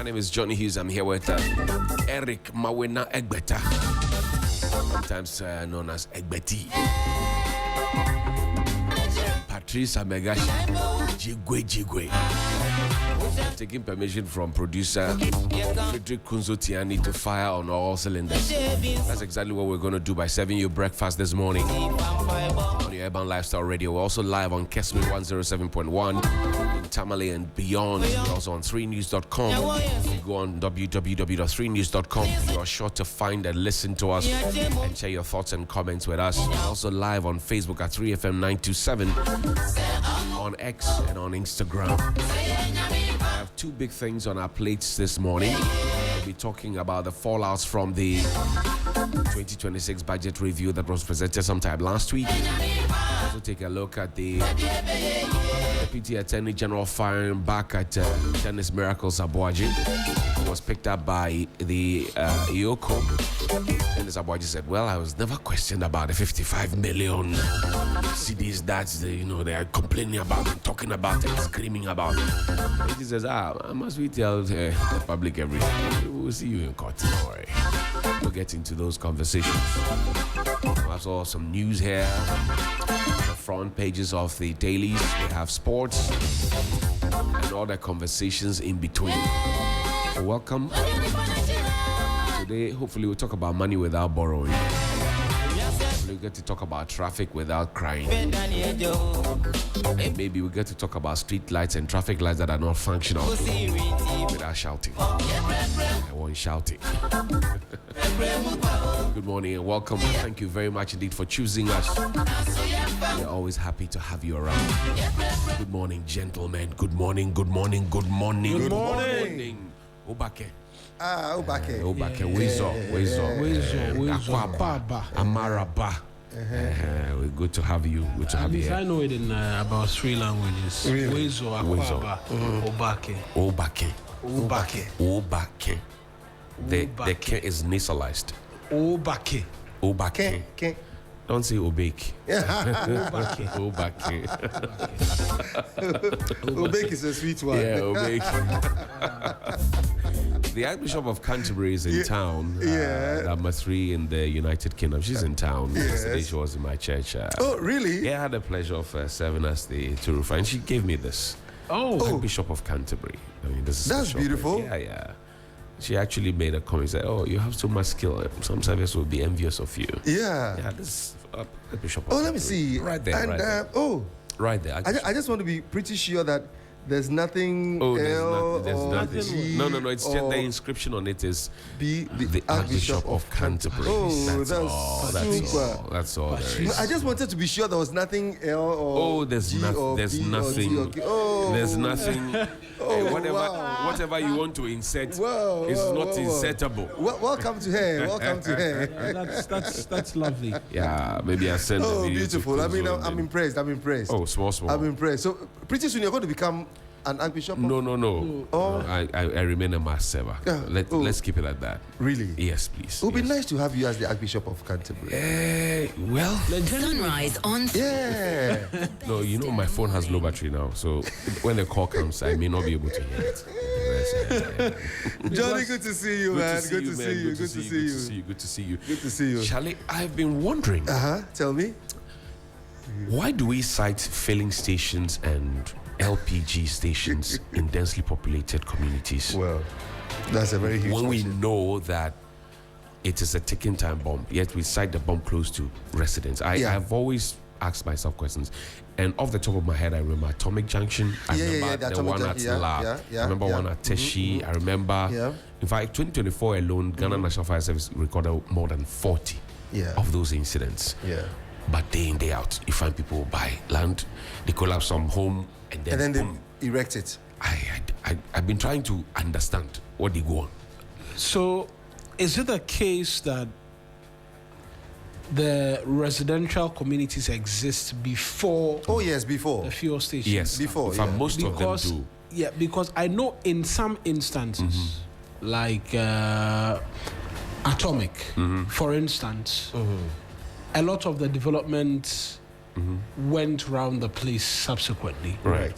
My name is Johnny Hughes. I'm here with Eric Mawena Egbeta, sometimes known as Egbeti. Patrice Amegashi Jigwe. Taking permission from producer Frederick Kunzotiani to fire on all cylinders. That's exactly what we're going to do by serving you breakfast this morning on your Urban Lifestyle Radio. We're also live on Kesman 107.1 in Tamale and beyond. We're also on 3news.com. You go on www.3news.com. You are sure to find and listen to us and share your thoughts and comments with us. We're also live on Facebook at 3FM927, on X and on Instagram. I have two big things on our plates this morning. We'll be talking about the fallouts from the 2026 budget review that was presented sometime last week. We'll take a look at the Deputy Attorney General firing back at Dennis Miracles Abuaji. It was picked up by the Yoko. Dennis Abuaji said, well, I was never questioned about the 55 million CDs that they are complaining about and talking about and screaming about. He says, must we tell the public everything? We'll see you in court. Don't worry. We'll get into those conversations. I saw some news here. The front pages of the dailies. We have sports and all the conversations in between. So welcome. Today, hopefully, we'll talk about money without borrowing. Hopefully, we'll get to talk about traffic without crying. And maybe we'll get to talk about street lights and traffic lights that are not functional without shouting. I won't shout it. Good morning and welcome. Thank you very much indeed for choosing us. We're always happy to have you around. Good morning, gentlemen. Good morning, good morning, good morning. Good morning. Obake. Obake. Wezo. Akwaba. Amaraba. We're good to have you. Good to have you. I know it in about 3 languages. Really? Wezo, Akwaba, Obake. The K is nasalized. Obake. Don't say Obake. Obake. Obake is a sweet one. Yeah, Obake. The Archbishop of Canterbury is in town. Number 3 in the United Kingdom. She's in town. Yesterday she was in my church. Oh, really? Yeah, I had the pleasure of serving as the Turufa, and she gave me this. Archbishop of Canterbury. I mean, this is that's beautiful. Yeah. She actually made a comment. Said, "Oh, you have so much skill. Some service will be envious of you." Yeah. This Archbishop. Oh, let me see. Right there. And, right there. I just want to be pretty sure that there's nothing. There's nothing. No. It's just the inscription on it is the Archbishop of Canterbury. Oh, that's all. That's all. I just wanted to be sure there was nothing L or there's nothing. There's nothing. Whatever you want to insert is not insertable. Welcome to her. That's lovely. Yeah, maybe I send. Oh, beautiful. I mean, I'm impressed. Oh, small. I'm impressed. So pretty soon you're going to become an Archbishop? No. I remain a mass server. Let's keep it at that. Really? Yes, please. It would be nice to have you as the Archbishop of Canterbury. Sunrise on. Yeah. No, my phone has low battery now, so when the call comes, I may not be able to hear it. Johnny, good to see you, man. Good to see you. Charlie, I've been wondering. Tell me. Why do we cite filling stations and LPG stations in densely populated communities? Well, that's a very huge when question. We know that it is a ticking time bomb, yet we cite the bomb close to residents. I've always asked myself questions, and off the top of my head, I remember Atomic Junction. I remember the one at La. I remember one at Teshi. I remember, in fact, 2024 alone, Ghana National Fire Service recorded more than 40 of those incidents. But day in, day out, you find people buy land, they collapse some home, and then they erect it. I've been trying to understand what they go on. So, is it a case that the residential communities exist before? Oh yes, before the fuel stations. Yes, before. Most of them do. Yeah, because I know in some instances, like Atomic, for instance. A lot of the development went around the place subsequently. Right.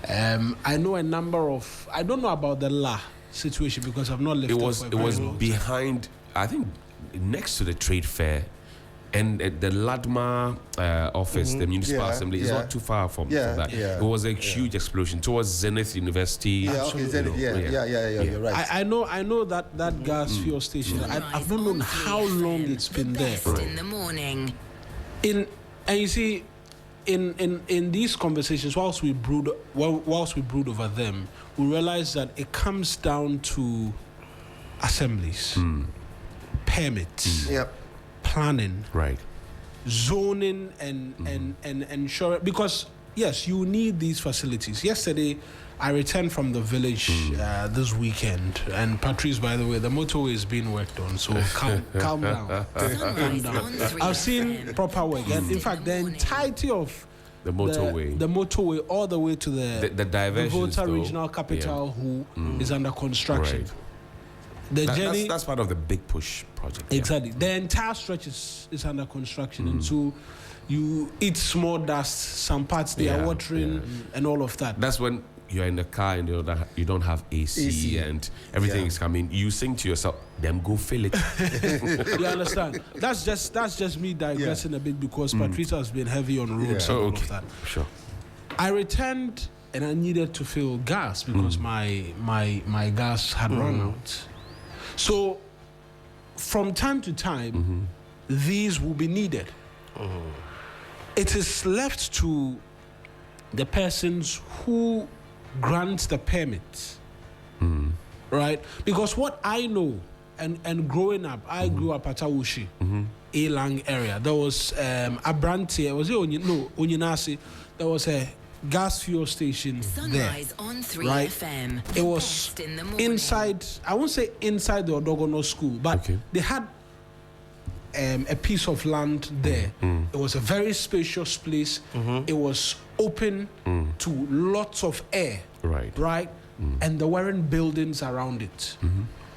I know a number of. I don't know about the La situation because I've not lived. It was behind. I think next to the trade fair. And the Ladma office, the Municipal Assembly, is not too far from that. Yeah. It was a huge explosion towards Zenith University. Yeah, okay, Zenith. You're right. I know that gas fuel station. I've not known how long it's been there. In the morning. And you see, in these conversations, whilst we brood over them, we realize that it comes down to assemblies, permits. Yep. Planning, Right, zoning, and insurance. Because yes, you need these facilities. Yesterday, I returned from the village this weekend, and Patrice, by the way, the motorway is being worked on. So calm down, calm down. I've seen proper work, and in fact, the entirety of the motorway, the motorway, all the way to the diversions, Volta regional capital, who is under construction. Right. The journey, that's part of the big push project. Exactly. The entire stretch is under construction. And so you eat small dust, some parts they are watering and all of that. That's when you're in the car and you don't have AC and everything is coming. You think to yourself, them go fill it. You understand? That's just me digressing a bit because Patricia has been heavy on roads and all of that. Sure. I returned and I needed to fill gas because my gas had run out. So, from time to time, these will be needed. It is left to the persons who grant the permit, right? Because what I know, and growing up, I grew up at Awushi, Elang area. There was a branch here. Was it Onyinasi? There was a gas fuel station Sunrise there, on 3 right? FM. It was inside. I won't say inside the Odogono school, but they had a piece of land there. It was a very spacious place. It was open to lots of air, right? And there weren't buildings around it.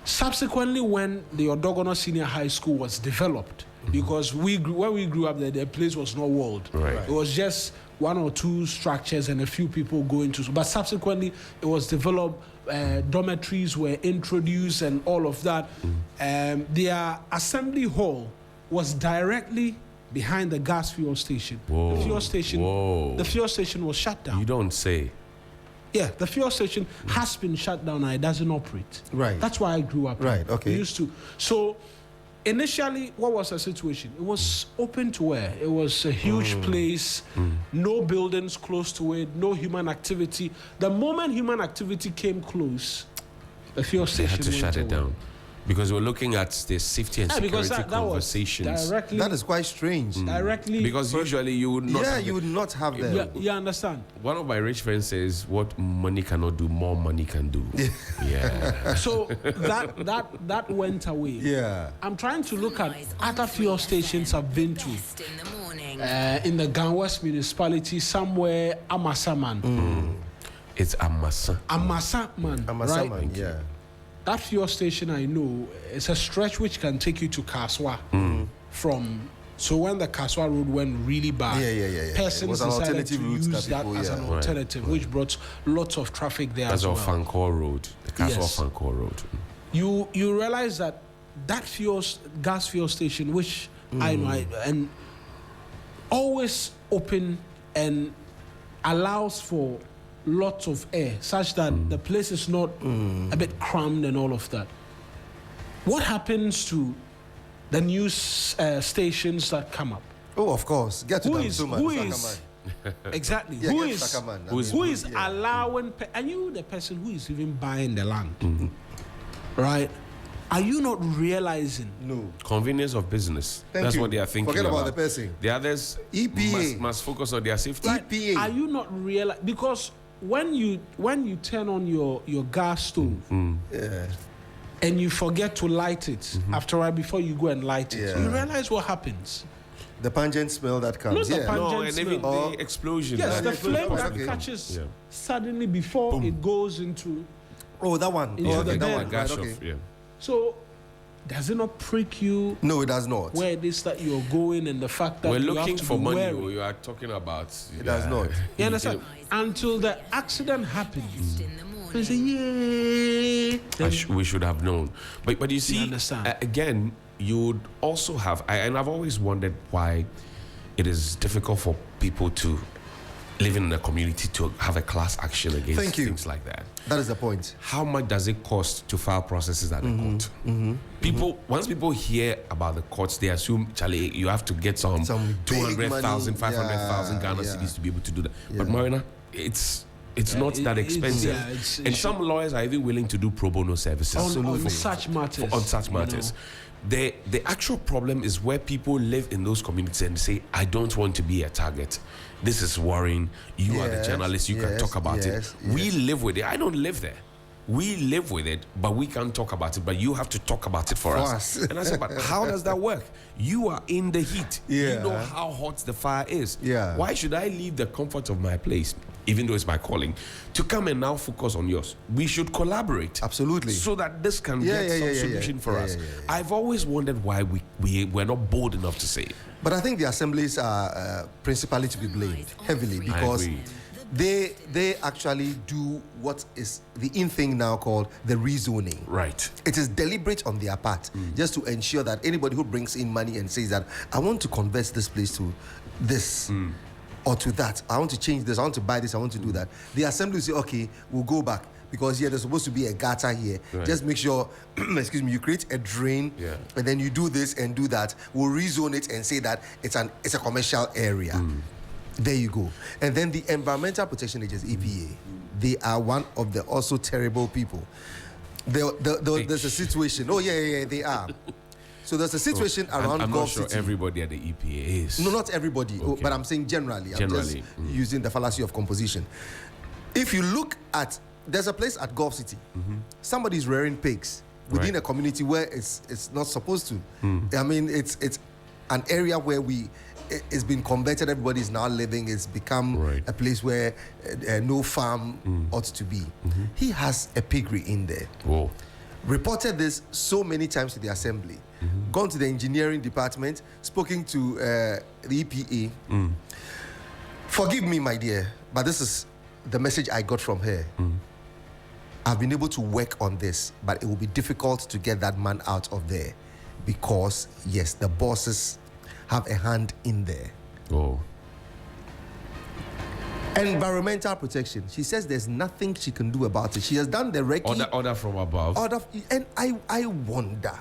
Subsequently, when the Odogono Senior High School was developed, because when we grew up there, the place was not walled. It was just one or two structures and a few people going to. But subsequently, it was developed. Dormitories were introduced and all of that. Their assembly hall was directly behind the gas fuel station. The fuel station was shut down. You don't say. Yeah, the fuel station has been shut down and it doesn't operate. Right. That's why I grew up. Right, okay. We used to. So initially, what was the situation? It was open to air. It was a huge place, no buildings close to it, no human activity. The moment human activity came close, the fuel station had to shut it down. Because we're looking at the safety and security conversations. That is quite strange. Directly. Because usually you would not. Yeah, you would not have them. You understand? One of my rich friends says, "What money cannot do, more money can do." Yeah. So that went away. Yeah. I'm trying to look at other fuel stations I've been to. In the Ganwest municipality, somewhere Amasaman. It's Amasa. Amasaman, right? Man, yeah. That fuel station I know is a stretch which can take you to Kaswa from. So when the Kaswa road went really bad, persons decided to use that as an alternative, which brought lots of traffic there as well. That's Fankor Road, the Kaswa Fankor Road. You realize that gas fuel station, which I know, and always open and allows for lots of air, such that the place is not a bit crammed and all of that. What happens to the news stations that come up? Oh, of course. Get to Who them is so much. exactly? Yeah, who is allowing? Are you the person who is even buying the land? Right? Are you not realizing? No. Convenience of business. That's what they are thinking. Forget about the person. The others EPA must focus on their safety. EPA. Are you not realizing? Because when you turn on your gas stove and you forget to light it before you go and light it, you realize what happens. The pungent smell that comes. Not the pungent and even smell. the explosion. Yes, the flame that Okay. catches suddenly before it goes into. Oh, that one. Into Okay, the that bed. one. Gas Right, off, okay. So does it not prick you? No, it does not. Where it is that you're going and the fact that we're you looking have to for be money. wary. You are talking about. It does not. You understand? Until the accident happens, they say, "Yeah." We should have known. But you see, again, you would also have, and I've always wondered why it is difficult for people to living in a community to have a class action against things like that. That is the point. How much does it cost to file processes at the court? Once people hear about the courts, they assume, Charlie, you have to get some 200,000, 500,000 Ghana cedis to be able to do that. But Marina, it's not that expensive. And some lawyers are even willing to do pro bono services on such matters. On such matters. The actual problem is where people live in those communities and say, I don't want to be a target. This is worrying. You are the journalist. You can talk about it. We live with it. I don't live there. We live with it, but we can't talk about it. But you have to talk about it for us. And I said, but how does that work? You are in the heat. You know how hot the fire is. Why should I leave the comfort of my place, even though it's my calling, to come and now focus on yours? We should collaborate. Absolutely. So that this can get some solution for us. I've always wondered why we're not bold enough to say it. But I think the assemblies are principally to be blamed heavily because they actually do what is the in thing now called the rezoning. Right. It is deliberate on their part just to ensure that anybody who brings in money and says that I want to convert this place to this or to that, I want to change this, I want to buy this, I want to do that. The assembly will say, okay, we'll go back. Because there's supposed to be a gutter here. Right. Just make sure, excuse me, you create a drain, and then you do this and do that. We'll rezone it and say that it's a commercial area. There you go. And then the Environmental Protection Agency, EPA, they are one of the also terrible people. There's a situation. Oh yeah, they are. So there's a situation around I'm Gulf not sure everybody at the EPA is. No, not everybody. Okay. But I'm saying generally. I'm just using the fallacy of composition. If you look at, there's a place at Gulf City. Somebody's rearing pigs within a community where it's not supposed to. I mean, it's an area where it's been converted. Everybody is now living. It's become a place where no farm ought to be. He has a piggery in there. Whoa. Reported this so many times to the assembly. Gone to the engineering department, spoken to the EPA. Forgive me, my dear, but this is the message I got from her. I've been able to work on this, but it will be difficult to get that man out of there because, yes, the bosses have a hand in there. Oh. Environmental protection. She says there's nothing she can do about it. She has done the recce. Order from above. And I wonder.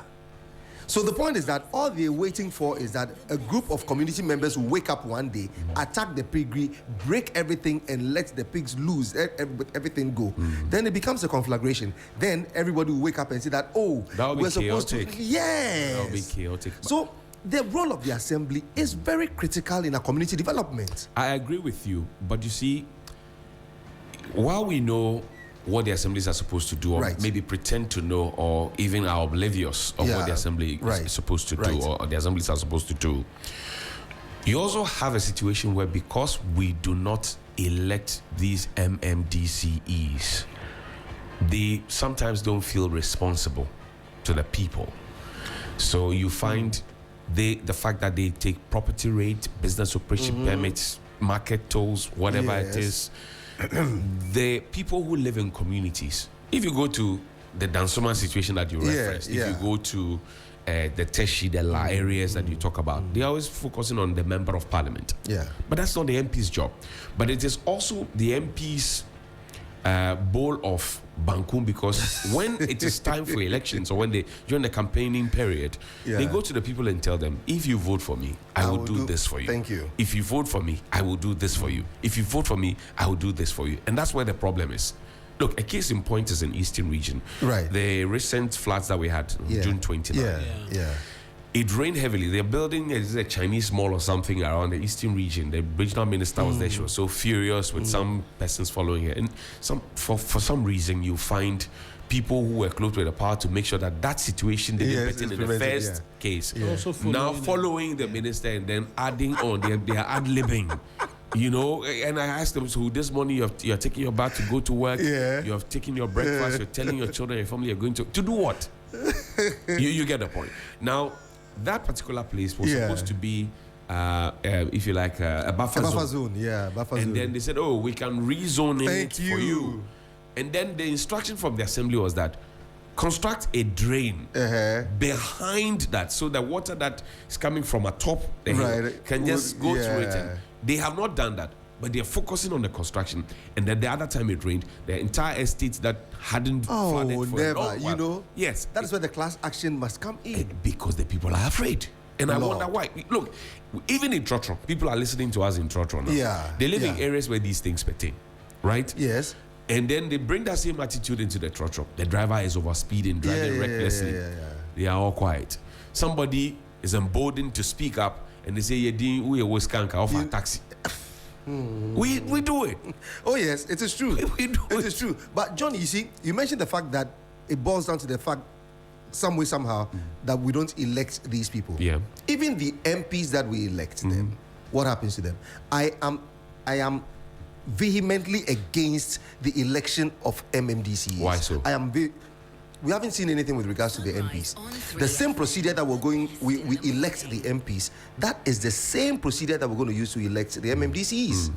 So the point is that all they're waiting for is that a group of community members will wake up one day, attack the piggery, break everything, and let the pigs loose, everything go. Then it becomes a conflagration. Then everybody will wake up and say that, oh, we're supposed to. Yes. That will be chaotic. So the role of the assembly is very critical in a community development. I agree with you, but you see, while we know what the assemblies are supposed to do, or maybe pretend to know, or even are oblivious of what the assembly is supposed to do, or the assemblies are supposed to do, you also have a situation where because we do not elect these MMDCEs, they sometimes don't feel responsible to the people. So you find the fact that they take property rate, business operation permits, market tolls, whatever it is, the people who live in communities, if you go to the Dansoma situation that you referenced, if you go to the Teshi, the La areas that you talk about, they're always focusing on the member of parliament. But that's not the MP's job. But it is also the MP's bowl of Bankum, because when it is time for elections or when during the campaigning period, they go to the people and tell them, if you vote for me, I will do this for you. Thank you. If you vote for me, I will do this for you. If you vote for me, I will do this for you. And that's where the problem is. Look, a case in point is in Eastern region. The recent floods that we had June 29. It rained heavily. They're building a Chinese mall or something around the Eastern region. The regional minister was there. She was so furious with some persons following her. And for some reason, you find people who were close to the power to make sure that situation didn't happen in the first case. Now following the minister and then adding on, they are ad-libbing. You know, and I asked them, so this morning you're taking your bath to go to work, you have taken your breakfast, you're telling your children, your family, you're going to do what? you get the point. Now, that particular place was supposed to be, if you like, a buffer zone. Yeah, buffer zone. And then they said, oh, we can rezone it for you. And then the instruction from the assembly was that construct a drain behind that, so the water that is coming from atop the hill can just go through it. And they have not done that, but they're focusing on the construction. And then the other time it rained, the entire estate that hadn't flooded for a long while. You know? Yes. That is where the class action must come in. Because the people are afraid. And I wonder why. Look, even in Trotro, people are listening to us in Trotro now. Yeah. They live in areas where these things pertain, right? Yes. And then they bring that same attitude into the Trotro. The driver is overspeeding, driving recklessly. They are all quiet. Somebody is emboldened to speak up, and they say, we always can't offer a taxi. We do it. Oh yes, it is true. We do it. It is true. But John, you see, you mentioned the fact that it boils down to the fact, some way, somehow, that we don't elect these people. Yeah. Even the MPs that we elect them, what happens to them? I am vehemently against the election of MMDCEs. Why so? We haven't seen anything with regards to the MPs. The same procedure that we elect the MPs, that is the same procedure that we're going to use to elect the MMDCEs.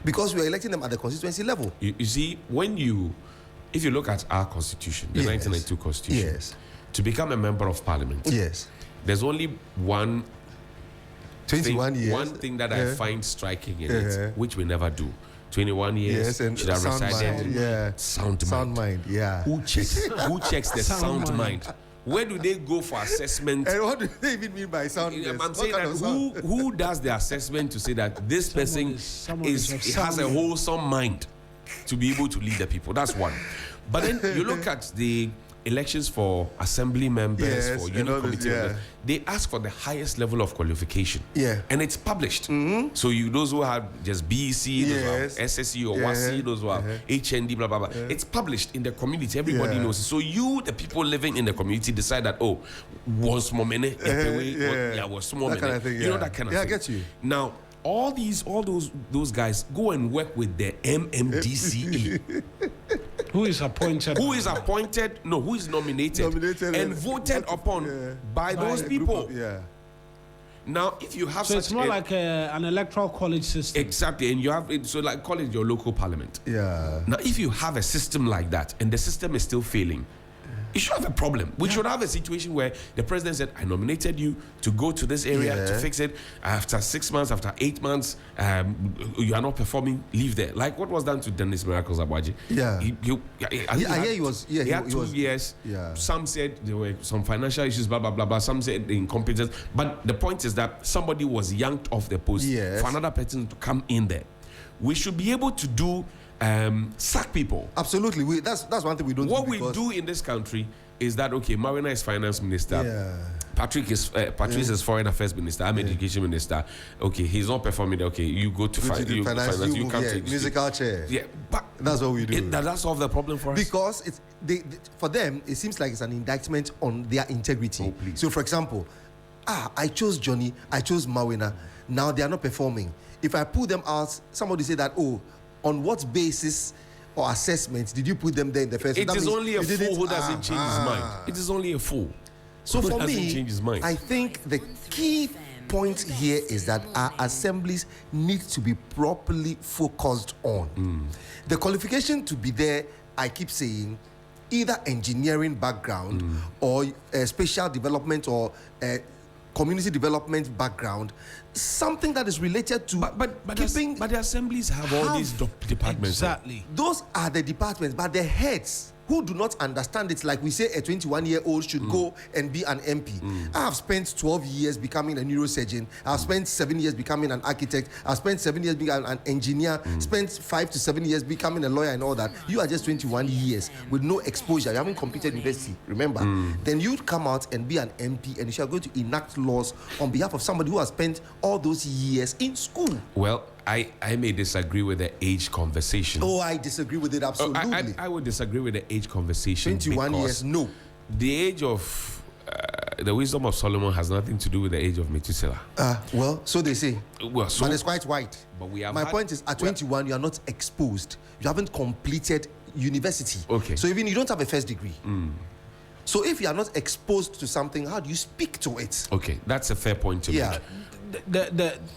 Because we are electing them at the constituency level. You see, if you look at our constitution, the 1992 constitution, to become a member of parliament, there's only one 21 years. One thing that I find striking in it, which we never do. 21 years, and should have resided in sound mind. Yeah. Who checks the sound mind? Where do they go for assessment? And what do they even mean by soundness? I'm saying that who does the assessment to say that this person has a wholesome mind to be able to lead the people? That's one. But then you look at the elections for assembly members, for unit committee members, they ask for the highest level of qualification. And it's published. So those who have just BEC, those who have SSE or WASI, those who have HND, blah, blah, blah. It's published in the community. Everybody knows it. So the people living in the community, decide that, was more money, was more money. Kind of thing, you know, that kind of thing. I get you. Now, all those guys go and work with the MMDCE. Who is appointed? Who is appointed? No, who is nominated and voted upon by those people. Now, if you have it's more like an electoral college system. Exactly, and you have like call it your local parliament. Now, if you have a system like that and the system is still failing, you should have a problem. We should have a situation where the president said, I nominated you to go to this area to fix it. After 6 months, after 8 months, you are not performing, leave there. Like what was done to Dennis Miracles Abaji. He had 2 years. Some said there were some financial issues, blah, blah, blah, blah. Some said incompetence. But the point is that somebody was yanked off the post for another person to come in there. We should be able to do sack people. Absolutely. That's one thing we don't do. What we do in this country is that, Marina is finance minister. Patrice is foreign affairs minister. I'm education minister. He's not performing. You go to finance. You come to musical chair. But that's what we do. Does that solve the problem for us? Because for them, it seems like it's an indictment on their integrity. So, for example, I chose Johnny, I chose Mawina. Now they are not performing. If I pull them out, somebody say that, on what basis or assessment did you put them there in the first place? It is only a fool who doesn't change his mind. It is only a fool. So for me, I think the key point here is that our assemblies need to be properly focused on. The qualification to be there, I keep saying, either engineering background or special development or community development background, something that is related to but the assemblies have all these departments. Exactly. Those are the departments, but the heads who do not understand it, like we say a 21-year-old should go and be an MP. I have spent 12 years becoming a neurosurgeon. I've spent 7 years becoming an architect. I've spent 7 years being an engineer. Spent 5 to 7 years becoming a lawyer and all that. You are just 21 years with no exposure. You haven't completed university, remember? Then you'd come out and be an MP and you are going to enact laws on behalf of somebody who has spent all those years in school. Well, I may disagree with the age conversation. I disagree with it absolutely. I would disagree with the age conversation. 21 years, no. The age of the wisdom of Solomon has nothing to do with the age of Methuselah. Well, so they say. Well, but it's quite white. But my point is, at 21, you are not exposed. You haven't completed university. Okay. So even you don't have a first degree. So if you are not exposed to something, how do you speak to it? Okay, that's a fair point to make.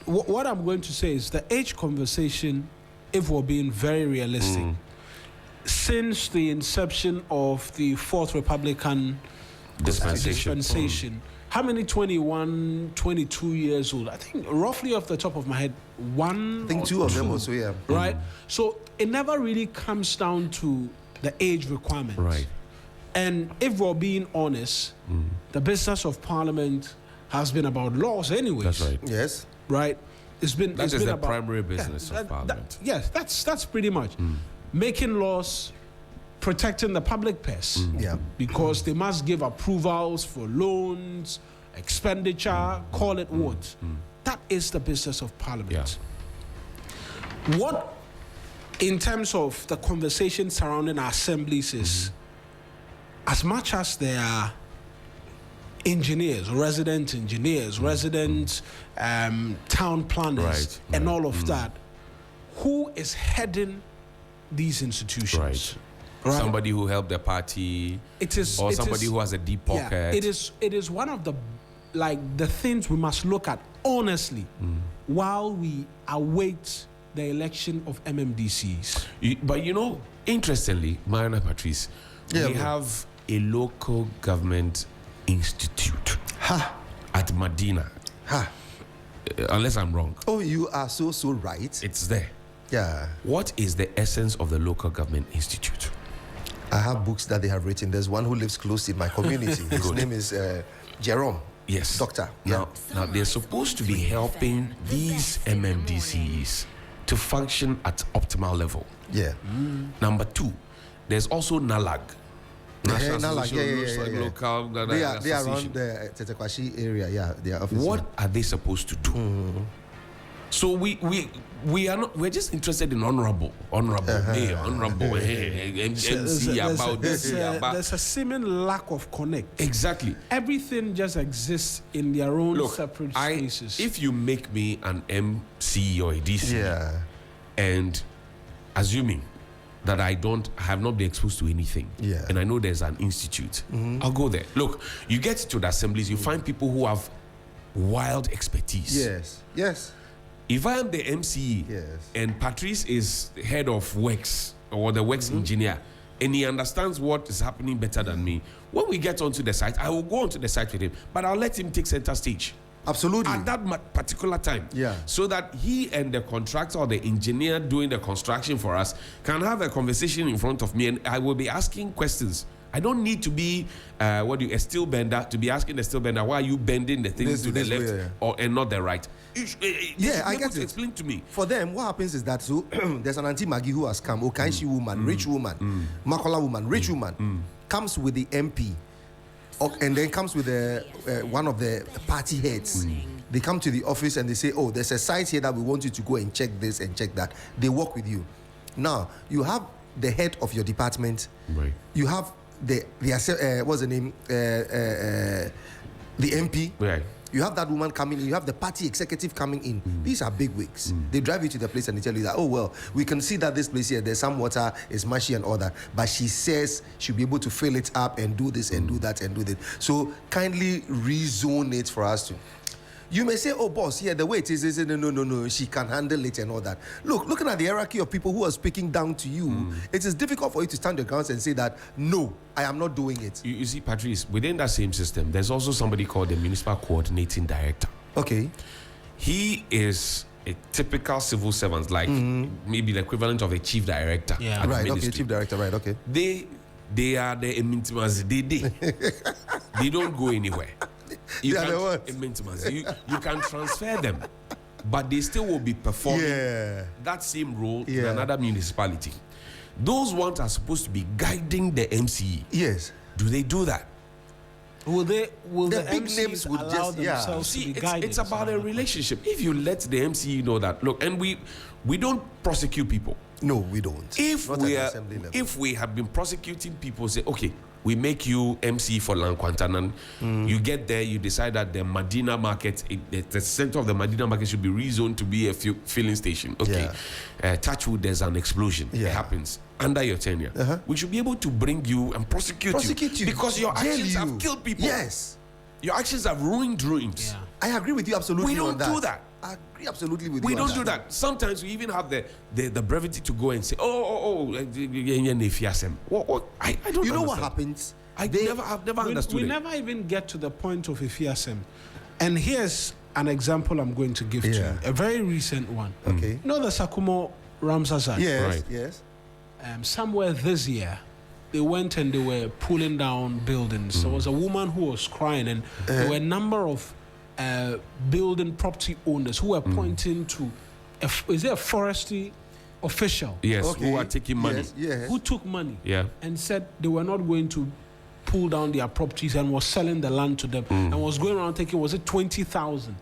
What I'm going to say is the age conversation, if we're being very realistic, since the inception of the Fourth Republican dispensation, how many 21, 22 years old? I think roughly off the top of my head, one. I think two of them also, yeah. Right? So it never really comes down to the age requirement. Right. And if we're being honest, the business of Parliament has been about laws anyways. That's right. Yes. Right? It's been That it's is been the about, primary business of Parliament. Yes, that's pretty much. Making laws, protecting the public purse. Yeah. Because they must give approvals for loans, expenditure, call it what. That is the business of Parliament. Yeah. What, in terms of the conversation surrounding our assemblies, is as much as there are engineers, resident town planners, and all of that, who is heading these institutions? Right. Somebody who helped the party, somebody who has a deep pocket. Yeah, it is one of the things we must look at honestly while we await the election of MMDCEs. But interestingly, Mariana Patrice, we have a local government institute at Medina. Unless I'm wrong. Oh, you are so right. It's there. Yeah. What is the essence of the local government institute? I have books that they have written. There's one who lives close in my community. His name is Jerome. Yes. Doctor. Now they're supposed to be helping these MMDCEs to function at optimal level. Yeah. Number two, there's also NALAG. NALAG, yeah. Local They are around the Tetekwashi area, yeah. Their office. What are they supposed to do? So we're just interested in honorable, MC about this. There's a seeming lack of connect. Exactly. Everything just exists in their own separate spaces. If you make me an MC or a DC, and assuming that I have not been exposed to anything, and I know there's an institute, I'll go there. Look, you get to the assemblies, you find people who have wild expertise. Yes. If I am the MCE and Patrice is head of works or the works engineer, and he understands what is happening better than me, when we get onto the site, I will go onto the site with him, but I'll let him take center stage. Absolutely. At that particular time. Yeah. So that he and the contractor or the engineer doing the construction for us can have a conversation in front of me, and I will be asking questions. I don't need to be a steel bender to be asking the steel bender, why are you bending the thing to the left and not the right? I get it. Explain to me. For them, what happens is that there's an Auntie Maggie who has come, Okaishi woman, rich woman, Makola woman, rich woman, comes with the MP, and then comes with one of the party heads. They come to the office and they say, oh, there's a site here that we want you to go and check this and check that. They work with you. Now, you have the head of your department. Right. You have what's the name? The MP. Right. You have that woman coming in. You have the party executive coming in. These are big wigs. They drive you to the place and they tell you that, oh, well, we can see that this place here, there's some water, it's mushy and all that. But she says she'll be able to fill it up and do this and do that and do that. So kindly rezone it for us to. You may say, oh, boss, the way it is no, she can handle it and all that. Looking at the hierarchy of people who are speaking down to you, it is difficult for you to stand your ground and say that, no, I am not doing it. You see, Patrice, within that same system, there's also somebody called the Municipal Coordinating Director. Okay. He is a typical civil servant, like maybe the equivalent of a chief director. Yeah. Right, okay, chief director, right, okay. They are the maintenance. They don't go anywhere. You can transfer them, but they still will be performing that same role in another municipality. Those ones are supposed to be guiding the MCE. Yes. Do they do that? Will the big MCs names would allow just themselves to be guided? It's about a relationship. If you let the MCE know that, look, and we don't prosecute people. No, we don't. If we have been prosecuting people, say, okay, we make you MC for Lankwantanan. You get there, you decide that the Medina market, the center of the Medina market should be rezoned to be a filling station. Okay. Touchwood, there's an explosion. It happens under your tenure. We should be able to bring you and prosecute you because your actions have killed people. Yes. Your actions have ruined dreams. Yeah. I agree with you absolutely. We don't do that. I agree absolutely with you. We don't do that. Sometimes we even have the brevity to go and say, what? I don't. You know what happens? I've never understood. We never even get to the point of Ifiasem. And here's an example I'm going to give to you. A very recent one. Okay. You know the Sakumo Ramsazak? Yes. Right. Yes. Somewhere this year, they went and they were pulling down buildings. There was a woman who was crying, and there were a number of building property owners who were pointing to, is there a forestry official? Yes, who are taking money. Yes. Who took money and said they were not going to pull down their properties and was selling the land to them and was going around taking, was it 20,000?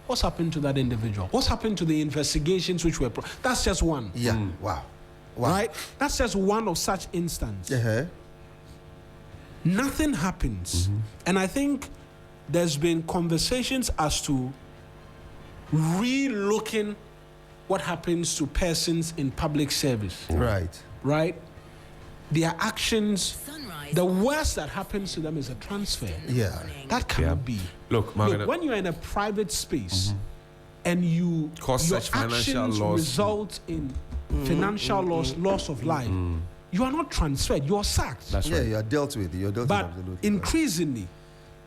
What's happened to that individual? What's happened to the investigations which were... That's just one. Yeah. Wow. Right? That's just one of such instances. Nothing happens. And I think there's been conversations as to re-looking what happens to persons in public service. Right? Their actions, the worst that happens to them is a transfer. That cannot be. Look, when you're in a private space and your actions result in financial loss of life, you are not transferred, you're sacked. That's right. You are dealt with. But absolutely. Increasingly,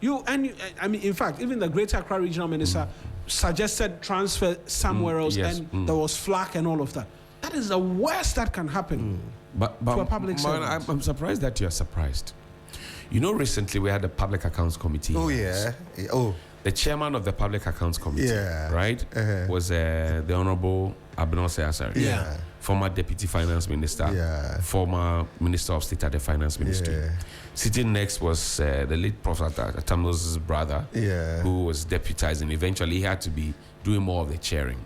in fact, even the Greater Accra Regional Minister suggested transfer somewhere else, and there was flack and all of that. That is the worst that can happen to a public servant. I'm surprised that you're surprised. You know, recently we had a Public Accounts Committee. The chairman of the Public Accounts Committee, was the Honorable Abinor Asari, former Deputy Finance Minister, former Minister of State at the Finance Ministry. Sitting next was the late Prophet Atamno's brother, who was deputizing. Eventually, he had to be doing more of the chairing.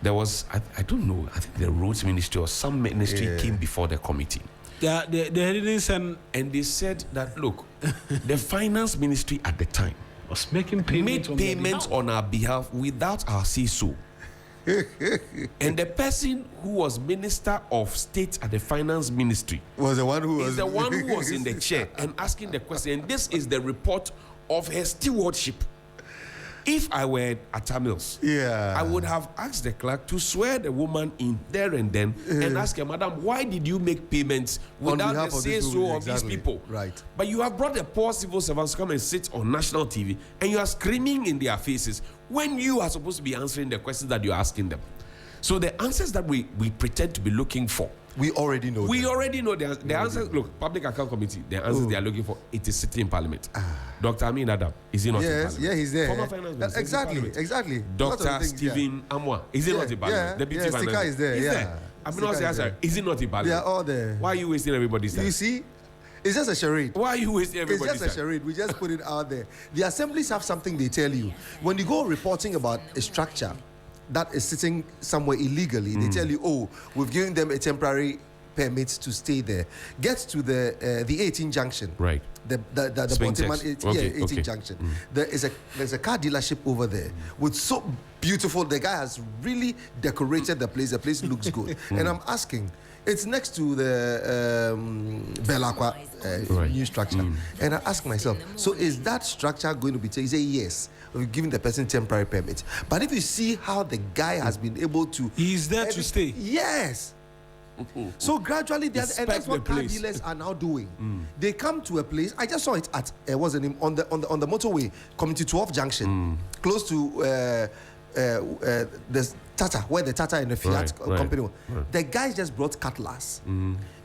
There was, I don't know, I think the Roads Ministry or some ministry came before the committee. They didn't send... And they said that, look, the Finance Ministry at the time was making payments on our behalf without our say-so. And the person who was Minister of State at the Finance Ministry was the one who was in the chair and asking the question. And this is the report of her stewardship. If I were at Tamils, I would have asked the clerk to swear the woman in there and then and ask her, Madam, why did you make payments without the say-so of these people? Right. But you have brought the poor civil servants to come and sit on national TV and you are screaming in their faces when you are supposed to be answering the questions that you're asking them. So the answers that we pretend to be looking for, we already know. We already know the answers. Look, Public Account Committee, the answers they are looking for, it is sitting in Parliament. Dr. Amin Adam, is he not in Parliament? Yeah, he's there. Former Finance Minister. Exactly. Dr. Stephen Amwa, is he not in Parliament? Deputy Finance Minister is there. He's there. Is he not in Parliament? They are all there. Why are you wasting everybody's time? You see, it's just a charade. Why are you wasting everybody's time? It's just a charade. We just put it out there. The assemblies have something they tell you. When you go reporting about a structure that is sitting somewhere illegally, they tell you, oh, we've given them a temporary permits to stay there. Get to the 18 junction. Right. The Bonteman 18 junction. There's a car dealership over there with so beautiful. The guy has really decorated the place. The place looks good. And I'm asking, it's next to the Belacqua new structure. And I ask myself, so is that structure going to be taken? He say yes. We're giving the person temporary permits. But if you see how the guy has been able to, he's there to stay. Yes. So gradually, and that's what car dealers are now doing. They come to a place. I just saw it at what's the name on the motorway, Community 12 Junction, close to the Tata, where the Tata and the Fiat company. Right. The guys just brought cutlass,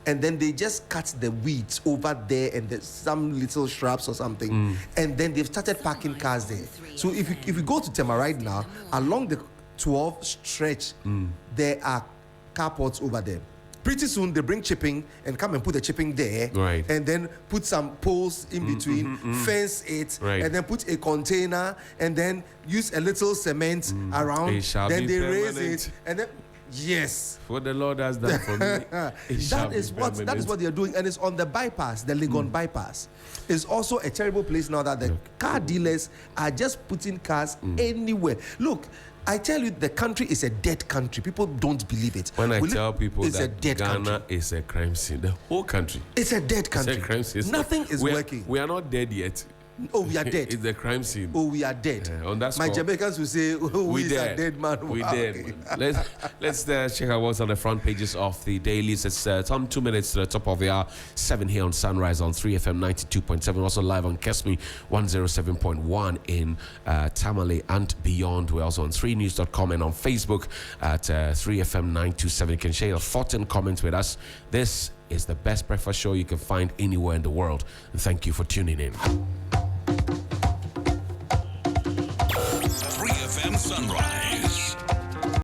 and then they just cut the weeds over there and there's some little shrubs or something, and then they've started parking cars there. So if you go to Temaride now, along the 12 stretch, there are carports over there. Pretty soon they bring chipping and come and put the chipping there, and then put some poles in between, fence it, and then put a container, and then use a little cement around. Then they raise it, and then Yes. What the Lord has done for me. That is what they are doing, and it's on the bypass, the Legon bypass. It's also a terrible place now that the car dealers are just putting cars anywhere. Look, I tell you, the country is a dead country. People don't believe it. When I tell people it's that a dead Ghana country. is a crime scene, the whole country. It's a dead country. It's a crime scene. Nothing is working. We are not dead yet. Oh, we are dead. It's a crime scene. Oh, we are dead. On that My score, Jamaicans will say, "Oh, we is dead. a dead man." We Wow. dead. Let's check out what's on the front pages of the dailies. It's 2 minutes to the top of the hour. 7 here on Sunrise on 3FM 92.7. Also live on Kesmi 107.1 in Tamale and beyond. We're also on 3news.com and on Facebook at 3FM 927. You can share your thoughts and comments with us. This is the best breakfast show you can find anywhere in the world. And thank you for tuning in. 3FM Sunrise.